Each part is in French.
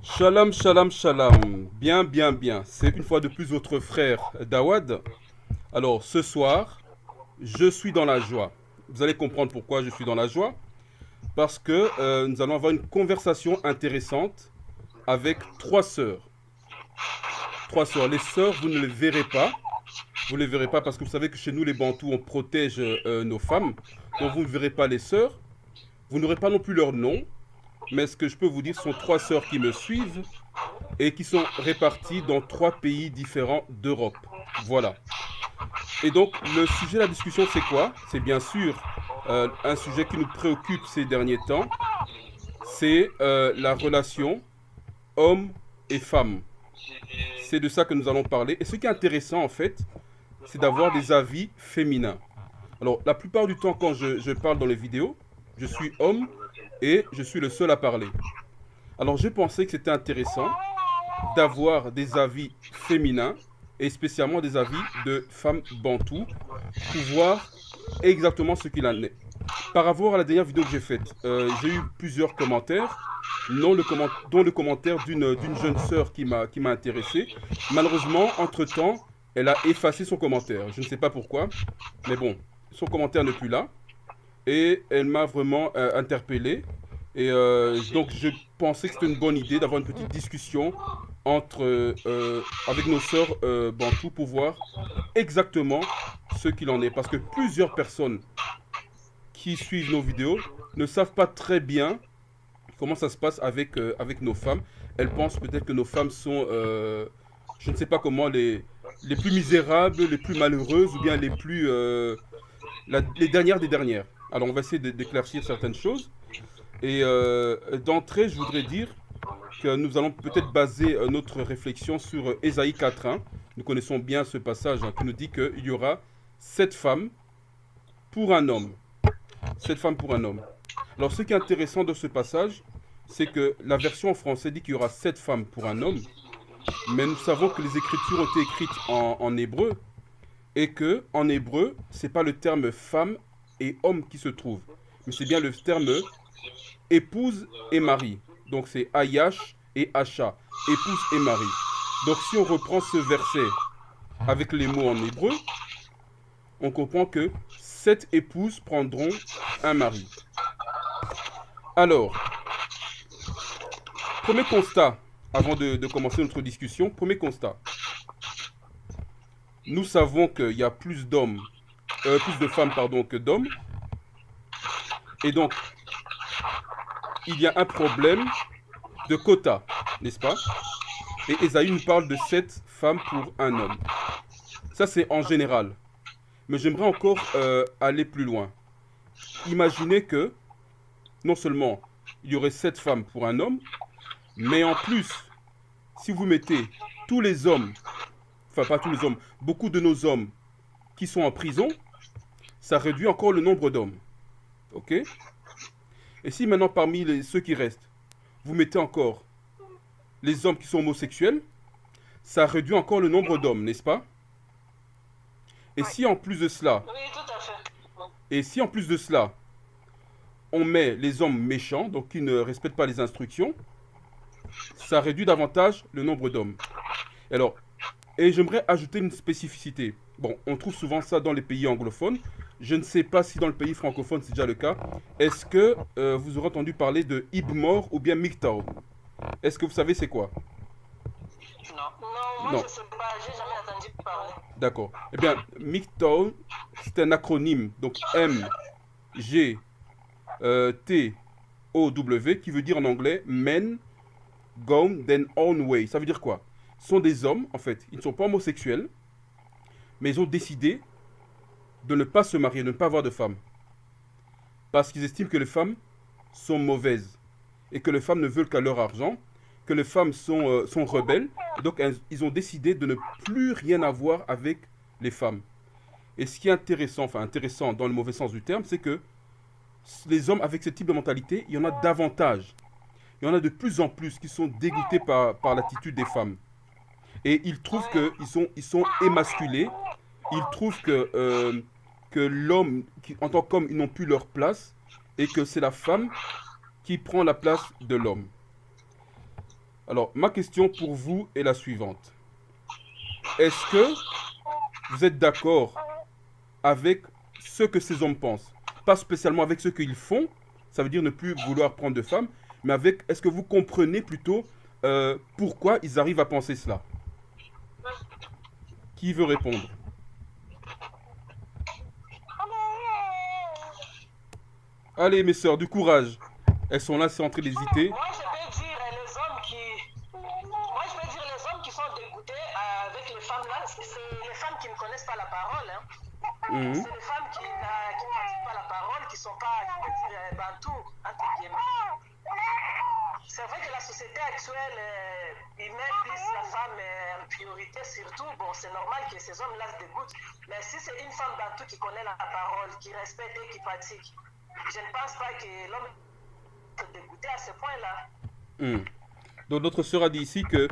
Shalom, shalom, shalom. Bien, bien, bien. C'est une fois de plus votre frère Dawad. Alors, ce soir, je suis dans la joie. Vous allez comprendre pourquoi je suis dans la joie. Parce que nous allons avoir une conversation intéressante avec trois sœurs. Trois sœurs. Les sœurs, vous ne les verrez pas. Vous ne les verrez pas parce que vous savez que chez nous, les Bantous, on protège nos femmes. Donc, vous ne verrez pas les sœurs. Vous n'aurez pas non plus leur nom. Mais ce que je peux vous dire, ce sont trois sœurs qui me suivent et qui sont répartis dans trois pays différents d'Europe. Voilà. Et donc, le sujet de la discussion, c'est quoi? C'est bien sûr un sujet qui nous préoccupe ces derniers temps. C'est la relation homme et femme. C'est de ça que nous allons parler. Et ce qui est intéressant, en fait, c'est d'avoir des avis féminins. Alors, la plupart du temps, quand je parle dans les vidéos, je suis homme et je suis le seul à parler. Alors, j'ai pensé que c'était intéressant d'avoir des avis féminins et spécialement des avis de femmes bantoues pour voir exactement ce qu'il en est. Par rapport à la dernière vidéo que j'ai faite, j'ai eu plusieurs commentaires, dont le commentaire d'une jeune sœur qui m'a intéressé. Malheureusement, entre-temps, elle a effacé son commentaire. Je ne sais pas pourquoi, mais bon, son commentaire n'est plus là. Et elle m'a vraiment interpellé. Et donc, je pensais que c'était une bonne idée d'avoir une petite discussion avec nos sœurs Bantou pour voir exactement ce qu'il en est. Parce que plusieurs personnes qui suivent nos vidéos ne savent pas très bien comment ça se passe avec nos femmes. Elles pensent peut-être que nos femmes sont, je ne sais pas comment, les plus misérables, les plus malheureuses ou bien les dernières des dernières. Alors on va essayer d'éclaircir certaines choses. Et d'entrée, je voudrais dire que nous allons peut-être baser notre réflexion sur Ésaïe 4.1. Nous connaissons bien ce passage qui nous dit qu'il y aura 7 femmes pour un homme. 7 femmes pour un homme. Alors ce qui est intéressant de ce passage, c'est que la version en français dit qu'il y aura 7 femmes pour un homme, mais nous savons que les écritures ont été écrites en hébreu, et que en hébreu, c'est pas le terme femme et homme qui se trouve, mais c'est bien le terme épouse et mari. Donc c'est Ayash et Asha, épouse et mari. Donc si on reprend ce verset avec les mots en hébreu, on comprend que 7 épouses prendront un mari. Alors, premier constat, avant de commencer notre discussion, premier constat. Nous savons qu'il y a plus plus de femmes pardon, que d'hommes, et donc il y a un problème de quota, n'est-ce pas? Et Esaïe nous parle de 7 femmes pour un homme. Ça c'est en général. Mais j'aimerais encore aller plus loin. Imaginez que non seulement il y aurait 7 femmes pour un homme, mais en plus, si vous mettez tous les hommes, enfin pas tous les hommes, beaucoup de nos hommes qui sont en prison, ça réduit encore le nombre d'hommes. Ok? Et si maintenant parmi ceux qui restent, vous mettez encore les hommes qui sont homosexuels, ça réduit encore le nombre d'hommes, n'est-ce pas? Et si en plus de cela, Oui, tout à fait. et si en plus de cela, on met les hommes méchants, donc qui ne respectent pas les instructions, ça réduit davantage le nombre d'hommes. Alors, et j'aimerais ajouter une spécificité. Bon, on trouve souvent ça dans les pays anglophones. Je ne sais pas si dans le pays francophone c'est déjà le cas. Est-ce que vous aurez entendu parler de Ibmore ou bien MGTOW? Est-ce que vous savez c'est quoi? Non, non, moi Non. je sais pas, j'ai jamais entendu parler. D'accord. Eh bien, MGTOW, c'est un acronyme. Donc M-G-T-O-W, qui veut dire en anglais Men Gone Their Own Way. Ça veut dire quoi? Ce sont des hommes, en fait. Ils ne sont pas homosexuels, mais ils ont décidé de ne pas se marier, de ne pas avoir de femmes. Parce qu'ils estiment que les femmes sont mauvaises. Et que les femmes ne veulent qu'à leur argent. Que les femmes sont rebelles. Et donc, ils ont décidé de ne plus rien avoir avec les femmes. Et ce qui est intéressant, enfin intéressant dans le mauvais sens du terme, c'est que les hommes avec ce type de mentalité, il y en a davantage. Il y en a de plus en plus qui sont dégoûtés par l'attitude des femmes. Et ils trouvent ils sont émasculés. Ils trouvent que l'homme, en tant qu'homme, ils n'ont plus leur place. Et que c'est la femme qui prend la place de l'homme. Alors, ma question pour vous est la suivante. Est-ce que vous êtes d'accord avec ce que ces hommes pensent? Pas spécialement avec ce qu'ils font, ça veut dire ne plus vouloir prendre de femmes, mais avec, est-ce que vous comprenez plutôt pourquoi ils arrivent à penser cela? Qui veut répondre? Allez, mes sœurs, du courage. Elles sont là, c'est en train d'hésiter. Moi, je vais dire les hommes qui sont dégoûtés avec les femmes là, c'est les femmes qui ne connaissent pas la parole. Hein. Mhm. C'est les femmes qui ne pratiquent pas la parole, qui ne sont pas, je peux dire, bantous, entre guillemets. C'est vrai que la société actuelle, ils mettent plus la femme en priorité, surtout. Bon, c'est normal que ces hommes-là se dégoûtent. Mais si c'est une femme bantou qui connaît la parole, qui respecte et qui pratique, je ne pense pas que l'homme se dégoûter à ce point-là. Mhm. Donc notre sœur a dit ici que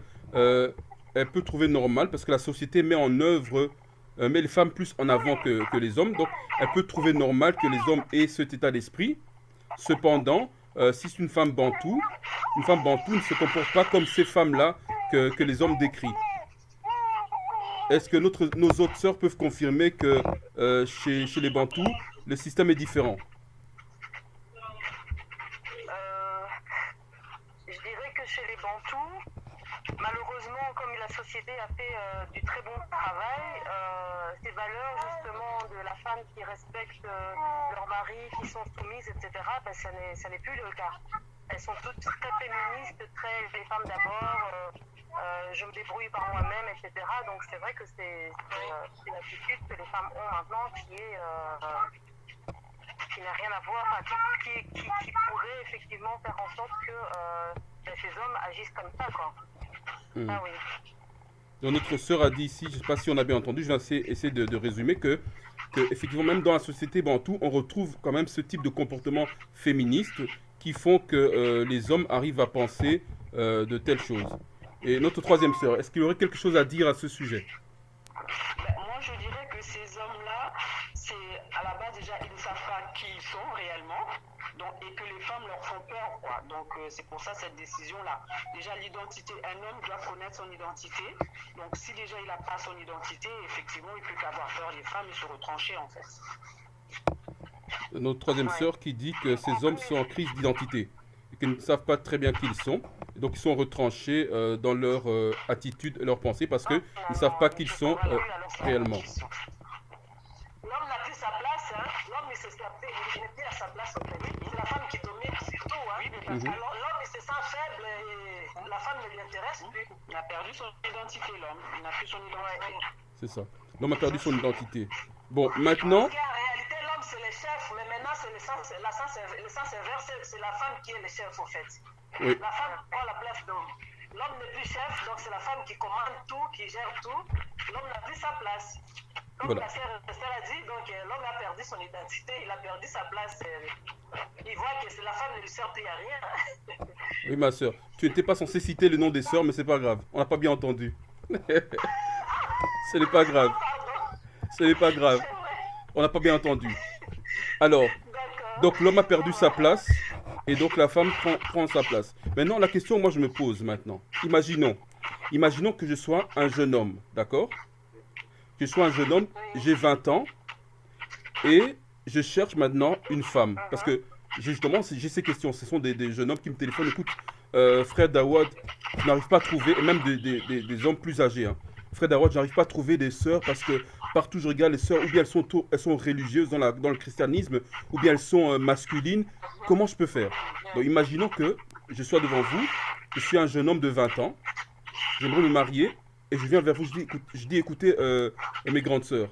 elle peut trouver normal parce que la société met en œuvre, met les femmes plus en avant que les hommes. Donc elle peut trouver normal que les hommes aient cet état d'esprit. Cependant, si c'est une femme bantou ne se comporte pas comme ces femmes-là que les hommes décrivent. Est-ce que nos autres sœurs peuvent confirmer que chez les bantous, le système est différent? Je dirais que chez les Bantous, malheureusement, comme la société a fait du très bon travail, ces valeurs justement de la femme qui respecte leur mari, qui sont soumises, etc., ben, ça n'est plus le cas. Elles sont toutes très féministes, très les femmes d'abord, je me débrouille par moi-même, etc. Donc c'est vrai que c'est l'attitude que les femmes ont maintenant qui n'a rien à voir, enfin, qui pourrait effectivement faire en sorte que ces hommes agissent comme ça, quoi. Ah oui. Donc notre sœur a dit ici, je ne sais pas si on a bien entendu, je vais essayer de résumer que effectivement même dans la société bantou, on retrouve quand même ce type de comportement féministe qui font que les hommes arrivent à penser de telles choses. Et notre troisième sœur, est-ce qu'il y aurait quelque chose à dire à ce sujet? Moi, je dirais que ces hommes-là, c'est à la base déjà, ils ne savent pas qui ils sont réellement, donc, et que les femmes leur font peur, quoi. Donc, c'est pour ça cette décision-là. Déjà, l'identité, un homme doit connaître son identité. Donc, si déjà il n'a pas son identité, effectivement, il ne peut qu'avoir peur des femmes et se retrancher, en fait. Notre troisième sœur qui dit que ces hommes sont en crise d'identité et qu'ils ne savent pas très bien qui ils sont. Et donc ils sont retranchés dans leur attitude et leur pensée parce qu'ils ne savent pas qui ils sont réellement. L'homme n'a plus sa place, hein. L'homme il n'est plus à sa place au pays. C'est la femme qui domine surtout. Hein. Alors l'homme il se sent faible et la femme ne lui intéresse plus. Il a perdu son identité, l'homme. Il n'a plus son identité. C'est ça. L'homme a perdu son identité. Bon, maintenant... Parce qu'en réalité, l'homme c'est le chef, mais maintenant c'est le sens inverse, c'est la femme qui est le chef au fait. Oui. La femme prend la place d'homme. L'homme n'est plus chef, donc c'est la femme qui commande tout, qui gère tout. L'homme n'a plus sa place. Comme Voilà. la sœur a dit, donc l'homme a perdu son identité, il a perdu sa place. Il voit que la femme ne lui sert plus à rien. Oui, ma sœur, tu n'étais pas censé citer le nom des sœurs, mais c'est pas grave. On n'a pas bien entendu. Ce n'est pas grave. Pardon, Ce n'est pas grave. c'est vrai. On n'a pas bien entendu. Alors, D'accord. donc l'homme a perdu sa place et donc la femme prend sa place. Maintenant, la question que moi je me pose maintenant. Imaginons que je sois un jeune homme, d'accord? Que je sois un jeune homme, j'ai 20 ans et je cherche maintenant une femme. Parce que justement, j'ai ces questions. Ce sont des jeunes hommes qui me téléphonent. Écoute, frère Dawad, je n'arrive pas à trouver, et même des hommes plus âgés. Hein. Frère Dawad, je n'arrive pas à trouver des sœurs parce que partout je regarde les sœurs, ou bien elles sont religieuses dans le christianisme, ou bien elles sont masculines. Comment je peux faire? Donc imaginons que je sois devant vous, je suis un jeune homme de 20 ans, j'aimerais me marier, et je viens vers vous, je dis écoutez, mes grandes sœurs,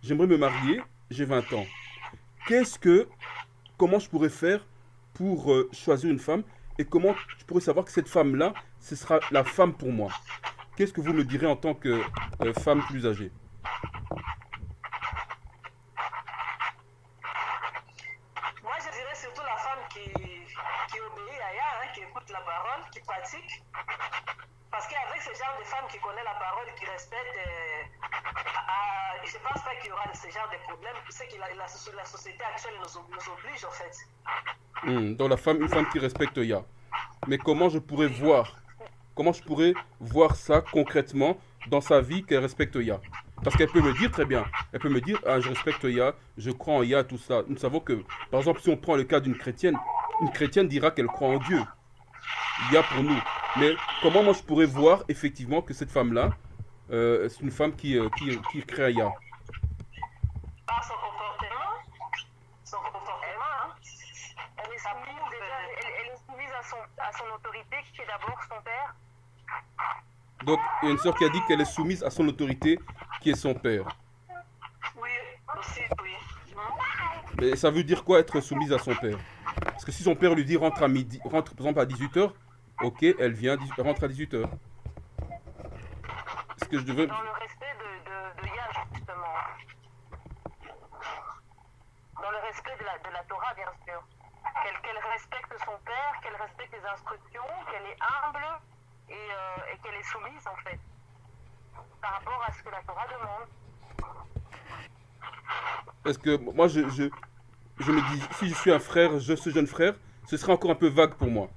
j'aimerais me marier, j'ai 20 ans. Comment je pourrais faire pour choisir une femme, et comment je pourrais savoir que cette femme-là, ce sera la femme pour moi? Qu'est-ce que vous me direz en tant que femme plus âgée? Moi, je dirais surtout la femme qui obéit à Yah, hein, qui écoute la parole, qui pratique. Parce qu'avec ce genre de femme qui connaît la parole, qui respecte, je ne pense pas qu'il y aura ce genre de problème. C'est que la société actuelle nous oblige, en fait. Donc une femme qui respecte Yah. Mais comment je pourrais voir comment je pourrais voir ça concrètement dans sa vie qu'elle respecte Ya. Parce qu'elle peut me dire très bien, elle peut me dire, ah, je respecte Ya, je crois en Ya, tout ça. Nous savons que, par exemple, si on prend le cas d'une chrétienne, une chrétienne dira qu'elle croit en Dieu. Ya pour nous. Mais comment moi je pourrais voir effectivement que cette femme-là, c'est une femme qui crée à Ya. Ah, son comportement. Son comportement, hein. Elle est soumise, déjà, elle est soumise à son autorité, qui est d'abord son père. Donc, il y a une sœur qui a dit qu'elle est soumise à son autorité, qui est son père. Oui, aussi, oui. Mais ça veut dire quoi être soumise à son père? Parce que si son père lui dit rentre à midi, rentre par exemple à 18h, ok, elle vient, rentre à 18h. Est-ce que je devais... Dans le respect de Ya, justement. Dans le respect de la Torah, bien sûr. Qu'elle respecte son père, qu'elle respecte les instructions, qu'elle est humble et qu'elle est soumise, en fait, par rapport à ce que la Torah demande. Parce que moi, je me dis, si je suis un frère, ce jeune frère, ce serait encore un peu vague pour moi.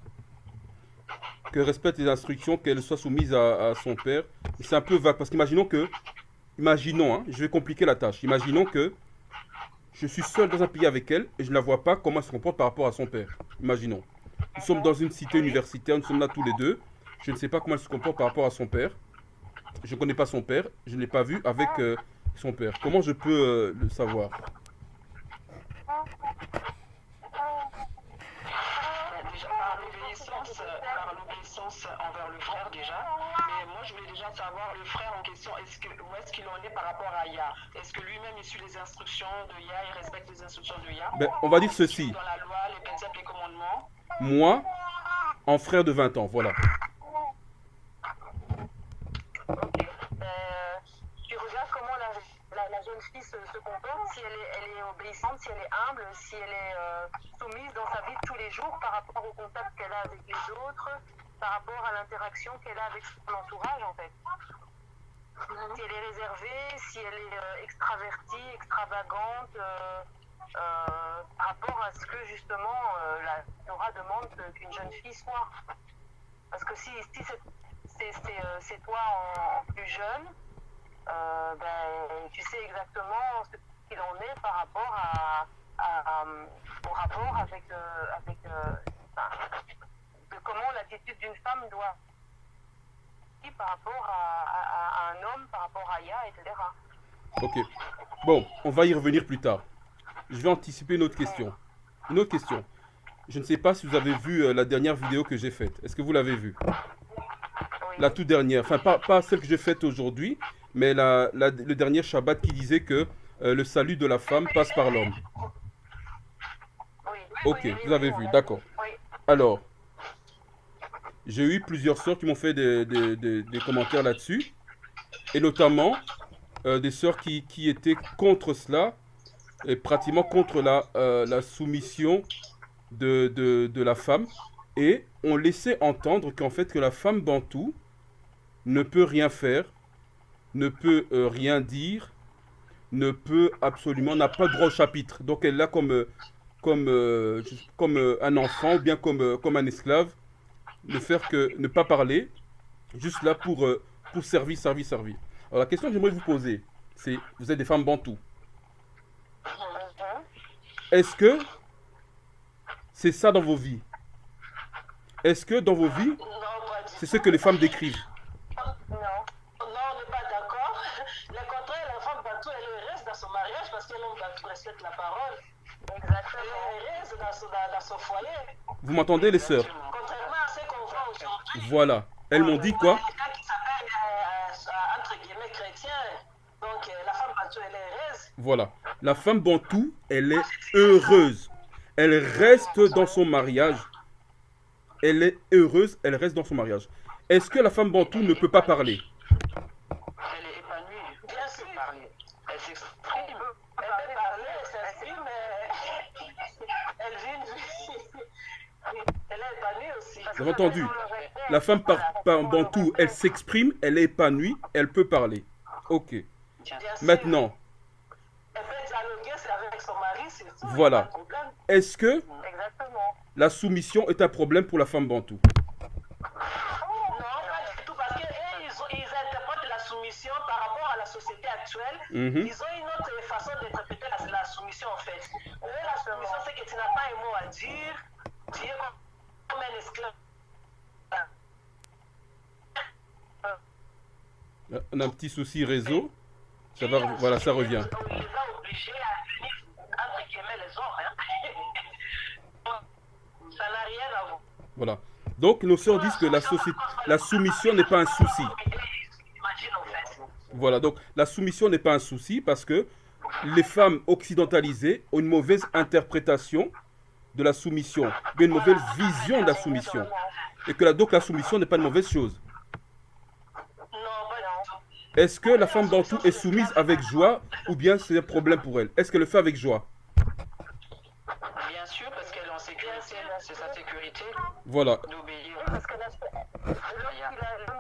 Qu'elle respecte les instructions, qu'elle soit soumise à son père. C'est un peu vague, parce qu'imaginons que, hein, je vais compliquer la tâche. Imaginons que je suis seul dans un pays avec elle et je ne la vois pas comment elle se comporte par rapport à son père. Imaginons. Nous sommes dans une cité universitaire, nous sommes là tous les deux. Je ne sais pas comment elle se comporte par rapport à son père. Je ne connais pas son père, je ne l'ai pas vu avec son père. Comment je peux le savoir? Déjà par l'obéissance envers le frère déjà. Mais moi je voulais déjà savoir le frère en question, où est-ce qu'il en est par rapport à Ya? Est-ce que lui-même il suit les instructions de Ya, il respecte les instructions de Ya? Ben, on va dire ceci. Dans la loi, les préceptes, les commandements. Moi, en frère de 20 ans, voilà. Ok. Tu regardes comment la jeune fille se comporte, si elle est obéissante, si elle est humble, si elle est soumise dans sa vie de tous les jours par rapport au contact qu'elle a avec les autres, par rapport à l'interaction qu'elle a avec son entourage, en fait. Si elle est réservée, si elle est extravertie, extravagante, par rapport à ce que justement la Torah demande qu'une jeune fille soit. Parce que si c'est toi en plus jeune, ben, tu sais exactement ce qu'il en est par rapport au rapport avec de comment l'attitude d'une femme doit par rapport à un homme, par rapport à Ya, etc. Ok. Bon, on va y revenir plus tard. Je vais anticiper une autre question. Une autre question. Je ne sais pas si vous avez vu la dernière vidéo que j'ai faite. Est-ce que vous l'avez vue? La toute dernière. Enfin, pas celle que j'ai faite aujourd'hui, mais le dernier Shabbat qui disait que le salut de la femme passe par l'homme. Oui. Ok, vous avez vu, d'accord. Oui. Alors, j'ai eu plusieurs sœurs qui m'ont fait des commentaires là-dessus, et notamment des sœurs qui étaient contre cela, et pratiquement contre la soumission de la femme, et on laissait entendre qu'en fait que la femme bantoue ne peut rien faire, ne peut rien dire, ne peut absolument, n'a pas droit au chapitre. Donc elle est là comme un enfant, ou bien comme un esclave, ne pas parler, juste là pour servir. Alors la question que j'aimerais vous poser, c'est, vous êtes des femmes bantoues. Est-ce que c'est ça dans vos vies? Est-ce que dans vos vies, c'est ce que les femmes décrivent? Non, on n'est pas d'accord. Le contraire, la femme bantou, elle reste dans son mariage parce que l'homme bantou respecte la parole. Exactement. Elle reste dans son foyer. Vous m'entendez, les sœurs? Contrairement à ce qu'on voit aujourd'hui. Voilà. Elles m'ont dit quoi? Quelqu'un qui s'appelle, entre guillemets, chrétien. Donc, la femme bantou, elle est heureuse. Voilà. La femme bantou, elle est heureuse. Elle reste dans son mariage. Elle est heureuse, elle reste dans son mariage. Est-ce que la femme bantou ne peut pas parler? Elle est épanouie. Bien sûr. Elle s'exprime. Elle peut parler, elle s'exprime, mais elle vit une vie. Elle est épanouie aussi. Vous avez entendu? La femme bantou, elle s'exprime, elle est épanouie, elle peut parler. Ok. Bien sûr. Maintenant, Elle peut dialoguer avec son mari, c'est tout. voilà. Pas de problème. Est-ce que Exactement. la soumission est un problème pour la femme bantou? Non, soumission par rapport à la société actuelle, Mhm. ils ont une autre façon d'interpréter la soumission en fait. Eux, la soumission, c'est que tu n'as pas un mot à dire, tu es comme un esclave. On a un petit souci réseau. Ça va, voilà, ça revient. On les a obligés à venir, entre guillemets, les hommes. Hein. Ça n'a rien à voir. Voilà. Donc, nos sœurs disent que la soumission n'est pas un souci. Imagine en fait. Voilà, donc la soumission n'est pas un souci parce que les femmes occidentalisées ont une mauvaise interprétation de la soumission, mais une mauvaise vision de la soumission. Et que donc la soumission n'est pas une mauvaise chose. Non, pas du tout. Est-ce que la femme bantou est soumise avec joie ou bien c'est un problème pour elle? Est-ce qu'elle le fait avec joie? Bien sûr, parce qu'elle est en sécurité, c'est sa sécurité Voilà. d'obéir. Parce que l'homme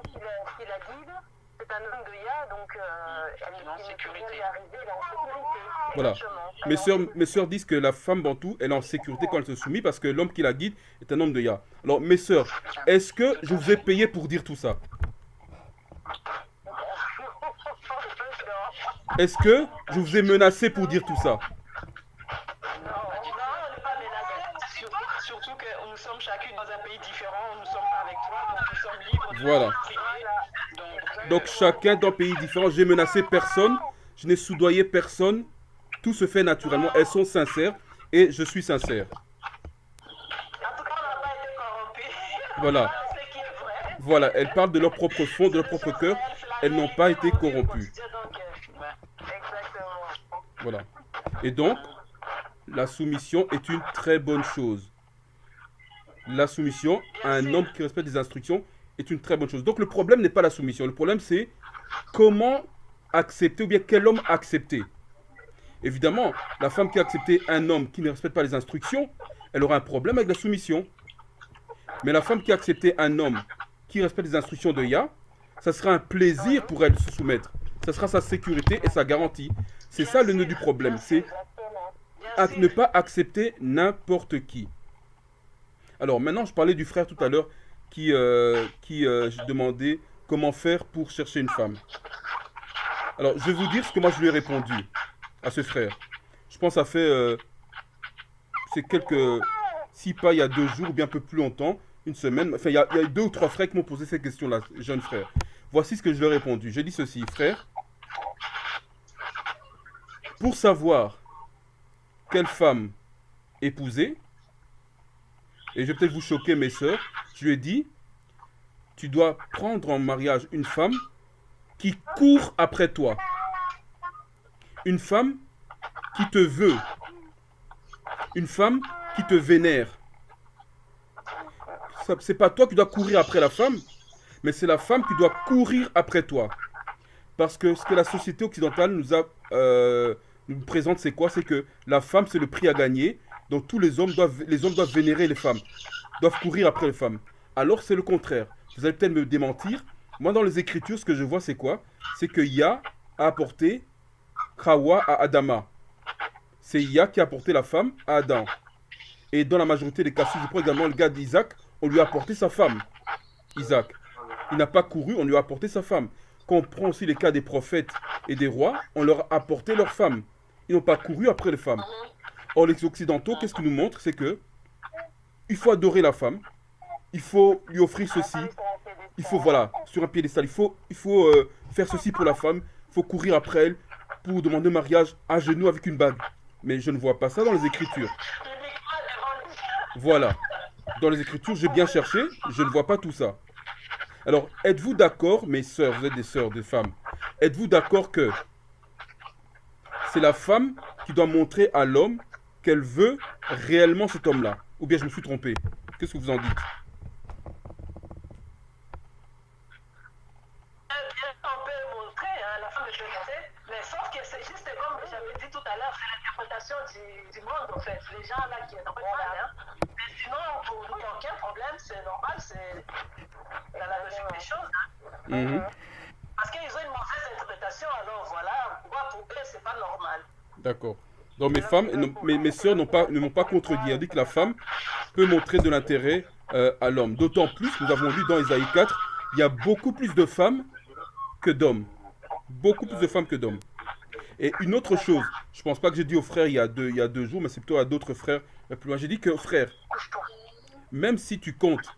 qui la guide, c'est un homme de Ya, donc elle est en sécurité. elle est arrivée, elle est en sécurité. Voilà. Exactement. Mes sœurs disent que la femme bantou, elle est en sécurité quand elle se soumet parce que l'homme qui la guide est un homme de Ya. Alors, mes sœurs, est-ce que je vous ai payé pour dire tout ça? Est-ce que je vous ai menacé pour dire tout ça? Non, on n'est pas menacés. Surtout que nous sommes chacune dans un pays différent, nous ne sommes pas avec toi, donc nous sommes libres de Voilà. prier. Donc chacun dans un pays différent, j'ai menacé personne, je n'ai soudoyé personne, tout se fait naturellement, elles sont sincères et je suis sincère. En tout cas, on n'a pas été corrompus. Voilà, C'est ce qui est vrai. voilà, elles parlent de leur propre fond, de leur propre cœur, elles n'ont pas été corrompues. Donc, Exactement. Voilà. Et donc, la soumission est une très bonne chose. La soumission à un homme qui respecte les instructions est une très bonne chose. Donc le problème n'est pas la soumission, le problème c'est comment accepter ou bien quel homme accepter. Évidemment, la femme qui a accepté un homme qui ne respecte pas les instructions, elle aura un problème avec la soumission. Mais la femme qui a accepté un homme qui respecte les instructions de Ya, ça sera un plaisir pour elle de se soumettre. Ça sera sa sécurité et sa garantie. C'est ça le nœud du problème, c'est ne pas accepter n'importe qui. Alors maintenant, je parlais du frère tout à l'heure qui je demandais comment faire pour chercher une femme. Alors, je vais vous dire ce que moi je lui ai répondu à ce frère. Je pense que ça fait si pas il y a 2 jours ou bien un peu plus longtemps, une semaine. Enfin, il y a 2 ou 3 frères qui m'ont posé ces questions-là, jeunes frères. Voici ce que je leur ai répondu. J'ai dit ceci, frère. Pour savoir quelle femme épouser, et je vais peut-être vous choquer mes sœurs, je lui ai dit, tu dois prendre en mariage une femme qui court après toi. Une femme qui te veut. Une femme qui te vénère. C'est pas toi qui dois courir après la femme, mais c'est la femme qui doit courir après toi. Parce que ce que la société occidentale nous présente, c'est quoi? C'est que la femme, c'est le prix à gagner. Donc tous les hommes doivent vénérer les femmes, doivent courir après les femmes. Alors c'est le contraire. Vous allez peut-être me démentir. Moi, dans les Écritures, ce que je vois, c'est quoi? C'est que Ya a apporté Hawa à Adama. C'est Ya qui a apporté la femme à Adam. Et dans la majorité des cas, si je prends également le gars d'Isaac, on lui a apporté sa femme. Isaac. Il n'a pas couru, on lui a apporté sa femme. Quand on prend aussi les cas des prophètes et des rois, on leur a apporté leurs femmes. Ils n'ont pas couru après les femmes. Or, les Occidentaux, qu'est-ce qu'ils nous montrent? C'est que il faut adorer la femme, il faut lui offrir ceci, il faut, voilà, sur un piédestal, il faut faire ceci pour la femme, il faut courir après elle pour demander mariage à genoux avec une bague. Mais je ne vois pas ça dans les Écritures. Voilà. Dans les Écritures, j'ai bien cherché, je ne vois pas tout ça. Alors, êtes-vous d'accord, mes sœurs, vous êtes des sœurs, des femmes, êtes-vous d'accord que c'est la femme qui doit montrer à l'homme qu'elle veut réellement cet homme-là? Ou bien je me suis trompé? Qu'est-ce que vous en dites? On peut montrer la femme de vérité, mais sauf que c'est juste comme j'avais dit tout à l'heure, c'est l'interprétation du monde en fait. Les gens là qui interprètent mal. Mais sinon, pour nous, il n'y a aucun problème, c'est normal, c'est dans la logique des choses. Parce qu'ils ont une mauvaise interprétation, alors voilà, pour eux, c'est pas normal. D'accord. Donc mes sœurs ne m'ont pas contredit. Elles disent que la femme peut montrer de l'intérêt à l'homme. D'autant plus, nous avons lu dans Ésaïe 4, il y a beaucoup plus de femmes que d'hommes. Beaucoup plus de femmes que d'hommes. Et une autre chose, je pense pas que j'ai dit aux frères il y a 2 jours, mais c'est plutôt à d'autres frères plus loin. J'ai dit que frère, même si tu comptes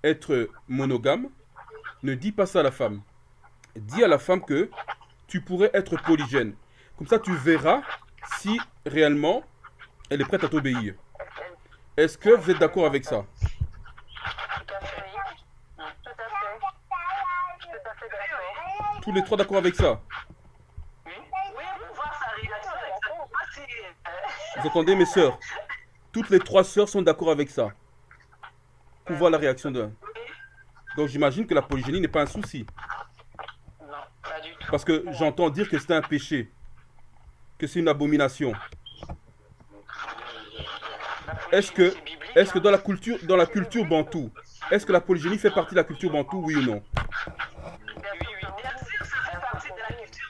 être monogame, ne dis pas ça à la femme. Dis à la femme que tu pourrais être polygène. Comme ça, tu verras si réellement elle est prête à t'obéir. Est-ce que vous êtes d'accord avec ça? Tout à fait. Tout à fait. Tout à fait d'accord. Tous les trois d'accord avec ça? Oui, pour voir sa réaction exactement. Si, Vous entendez mes sœurs? Toutes les 3 sœurs sont d'accord avec ça. Pour voir la réaction de... Donc j'imagine que la polygénie n'est pas un souci. Non, pas du tout. Parce que j'entends dire que c'est un péché. Que c'est une abomination. Est-ce que, C'est biblique, est-ce que dans la culture bantou, est-ce que la polygénie fait partie de la culture bantou, oui ou non? bien sûr, ça fait partie de la culture.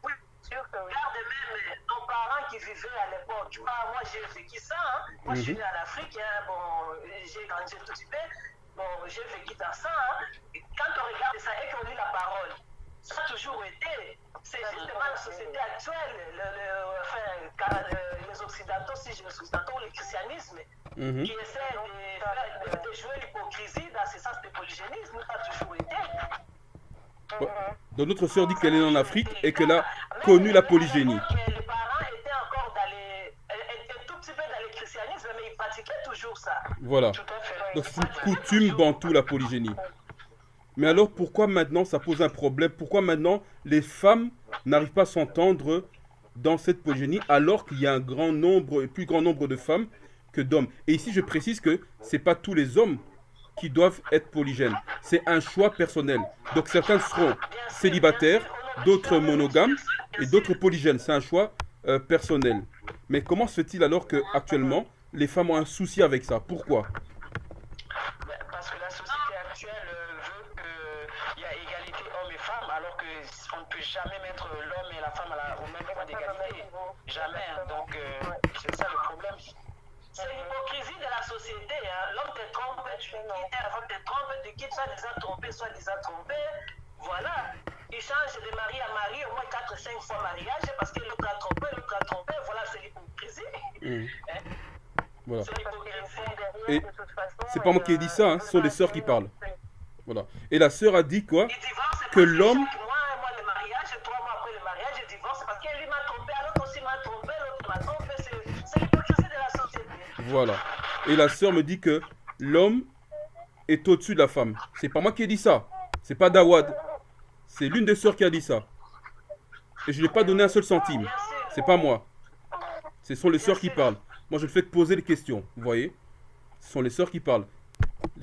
Oui, Sûr que oui. regarde même nos parents qui vivaient à l'époque. Tu vois, moi j'ai vécu ça. Hein. Moi je suis né en Afrique. Hein. Bon, j'ai grandi tout petit peu. Bon, j'ai vécu dans ça. Hein. Et quand on regarde ça et qu'on lit la parole, ça a toujours été. C'est justement la société actuelle, les Occidentaux, si je me suis Occidentaux, le christianisme, Mhm. qui essaie de jouer l'hypocrisie dans ce sens de polygénisme, ça a toujours été. Donc notre sœur dit qu'elle est en Afrique et qu'elle a connu la polygénie. Les parents étaient encore étaient tout petit peu dans le christianisme, mais ils pratiquaient toujours ça. Voilà. Tout à fait. Donc c'est une coutume bantou, la polygénie. Mais alors pourquoi maintenant ça pose un problème? Pourquoi maintenant les femmes n'arrivent pas à s'entendre dans cette polygénie alors qu'il y a un grand nombre, plus grand nombre de femmes que d'hommes? Et ici je précise que c'est pas tous les hommes qui doivent être polygènes. C'est un choix personnel. Donc certains seront célibataires, d'autres monogames et d'autres polygènes. C'est un choix personnel. Mais comment se fait-il alors que actuellement les femmes ont un souci avec ça? Pourquoi? Parce que la société actuelle veut qu'il y a égalité hommes et femmes, alors qu'on ne peut jamais mettre l'homme et la femme au même point d'égalité. Jamais. Hein. Donc, c'est ça le problème. C'est l'hypocrisie de la société. Hein. L'homme te trompe, tu quittes, la femme te trompe, tu quittes, soit disant trompé. Voilà. Il change de mari à mari au moins 4 ou 5 fois mariage parce que l'autre a trompé. Voilà, c'est l'hypocrisie. Mmh. Voilà. C'est l'hypocrisie. Et c'est pas moi qui ai dit ça, hein, ce sont les sœurs qui parlent. Voilà. Et la sœur a dit quoi? Il divorce Que parce l'homme... chaque mois, le mariage, 3 mois après le mariage, je divorce parce que lui m'a trompé, l'autre aussi m'a trompé, l'autre m'a trompé. C'est l'hypocrisie de la société. Voilà. Et la sœur me dit que l'homme est au-dessus de la femme. C'est pas moi qui ai dit ça. C'est pas Dawad. C'est l'une des sœurs qui a dit ça. Et je lui ai pas donné un seul centime. C'est pas moi. Ce sont les sœurs qui parlent. Moi, je ne fais que poser des questions. Vous voyez? Ce sont les sœurs qui parlent.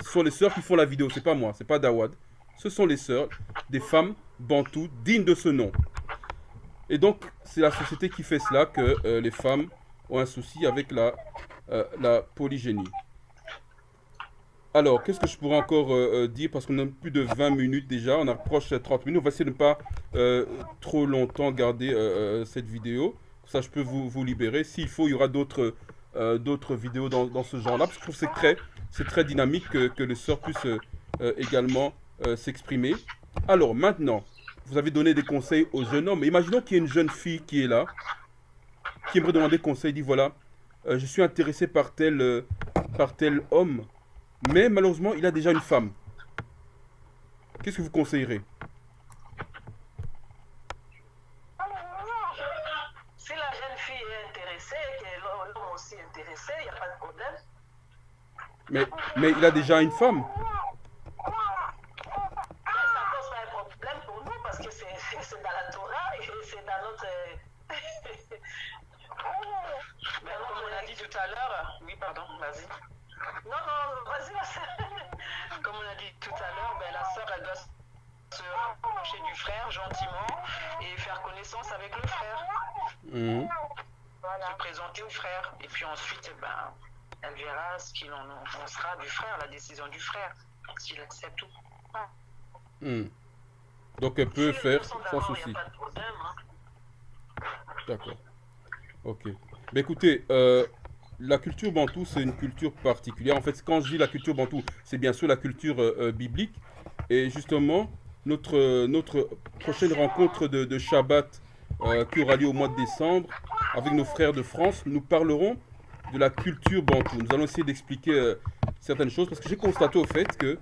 Ce sont les sœurs qui font la vidéo. C'est pas moi. C'est pas Dawad. Ce sont les sœurs des femmes bantoues dignes de ce nom. Et donc, c'est la société qui fait cela que les femmes ont un souci avec la polygénie. Alors, qu'est-ce que je pourrais encore dire? Parce qu'on a plus de 20 minutes déjà. On approche 30 minutes. On va essayer de ne pas trop longtemps garder cette vidéo. Ça, je peux vous libérer. S'il faut, il y aura d'autres vidéos dans ce genre-là. Parce que je trouve que c'est très dynamique que les sœurs puissent également s'exprimer. Alors, maintenant, vous avez donné des conseils aux jeunes hommes. Imaginons qu'il y ait une jeune fille qui est là, qui aimerait demander conseil. Dit voilà, je suis intéressé par tel homme, mais malheureusement, il a déjà une femme. Qu'est-ce que vous conseillerez? Si la jeune fille est intéressée, que l'homme aussi est intéressé, il n'y a pas de problème. Mais il a déjà une femme. Ça pose pas un problème pour nous parce que c'est dans la Torah et c'est dans notre. Mais comme on a dit tout à l'heure, oui, pardon, vas-y. Non, vas-y. Comme on a dit tout à l'heure, la sœur, elle doit se rapprocher du frère gentiment et faire connaissance avec le frère. Mmh. Se présenter au frère. Et puis ensuite, elle verra ce qu'il en sera du frère, la décision du frère, s'il accepte ou pas. Mmh. Donc elle peut faire sans souci. Il n'y a pas de problème. Hein. D'accord. Ok. Mais écoutez, la culture bantou, c'est une culture particulière. En fait, quand je dis la culture bantou, c'est bien sûr la culture biblique. Et justement, notre prochaine rencontre de Shabbat qui aura lieu au mois de décembre avec nos frères de France. Nous parlerons de la culture bantoue. Nous allons essayer d'expliquer certaines choses parce que j'ai constaté au fait que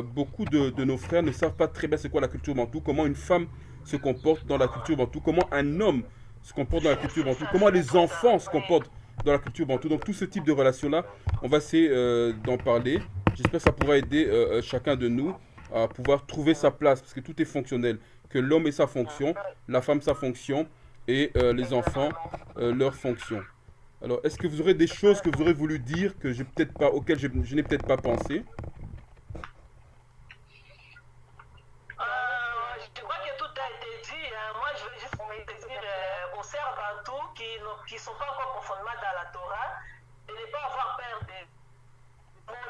beaucoup de nos frères ne savent pas très bien c'est quoi la culture bantoue, comment une femme se comporte dans la culture bantoue, comment un homme se comporte dans la culture bantoue, comment les enfants se comportent dans la culture bantoue. Donc tout ce type de relations-là, on va essayer d'en parler. J'espère que ça pourra aider chacun de nous à pouvoir trouver sa place parce que tout est fonctionnel. Que l'homme ait sa fonction, la femme sa fonction et les enfants leur fonction. Alors, est-ce que vous aurez des choses que vous aurez voulu dire que j'ai peut-être pas, auxquelles je n'ai peut-être pas pensé? Je crois que tout a été dit. Moi, je veux juste dire aux sœurs Bantou qui ne sont pas encore profondément dans la Torah, de ne pas avoir peur de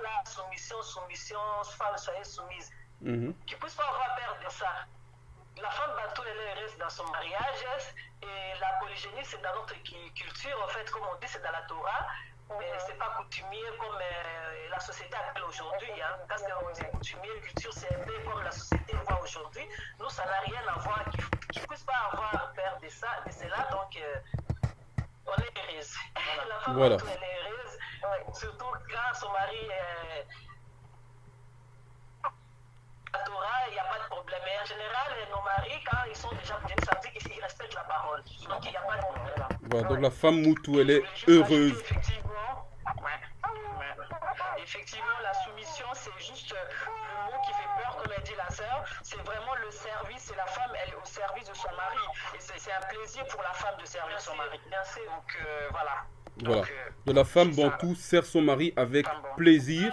la soumission, femme, soyez soumise. Qui ne puissent pas avoir peur de ça. La femme Bantou, elle est heureuse dans son mariage et la polygénie, c'est dans notre culture. En fait, comme on dit, c'est dans la Torah. Mais c'est pas coutumier comme la société appelle aujourd'hui. Hein. Quand on dit coutumier, culture, c'est un peu comme la société voit aujourd'hui. Nous, ça n'a rien à voir. Qu'ils ne puissent pas avoir peur de cela. Donc, on est heureuse. La femme Bantou, elle est heureuse. Surtout quand son mari la Torah, il n'y a pas de problème. Mais en général, nos maris, quand ils sont déjà bien, ça veut dire qu'ils respectent la parole. Donc, il n'y a pas de problème. Voilà, donc la femme Moutou, elle est heureuse. Effectivement, la soumission, c'est juste le mot qui fait peur, comme a dit la sœur. C'est vraiment le service et la femme, elle est au service de son mari. Et c'est un plaisir pour la femme de servir son mari. Donc, voilà. Voilà. Donc, la femme Bantou sert son mari avec plaisir.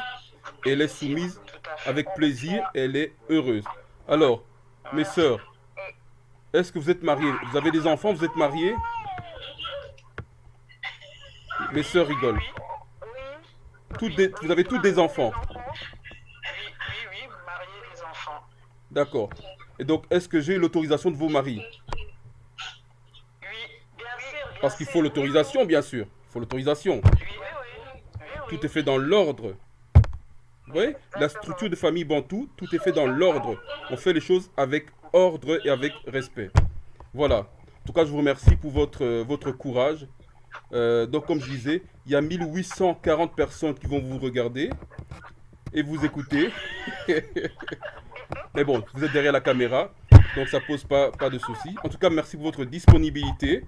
Elle est soumise avec plaisir, elle est heureuse. Alors, mes sœurs, est-ce que vous êtes mariées? Vous avez des enfants, vous êtes mariées? Mes sœurs rigolent. Vous avez toutes des enfants? Oui, mariés, des enfants. D'accord. Et donc, est-ce que j'ai l'autorisation de vos maris? Oui, bien sûr. Parce qu'il faut l'autorisation, bien sûr. Il faut l'autorisation. Tout est fait dans l'ordre. Vous voyez, la structure de famille Bantou, tout est fait dans l'ordre. On fait les choses avec ordre et avec respect. Voilà. En tout cas, je vous remercie pour votre courage. Donc, comme je disais, il y a 1840 personnes qui vont vous regarder et vous écouter. Mais bon, vous êtes derrière la caméra, donc ça pose pas de soucis. En tout cas, merci pour votre disponibilité.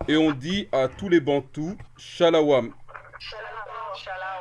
Et on dit à tous les Bantous, Shalawam. Shalom.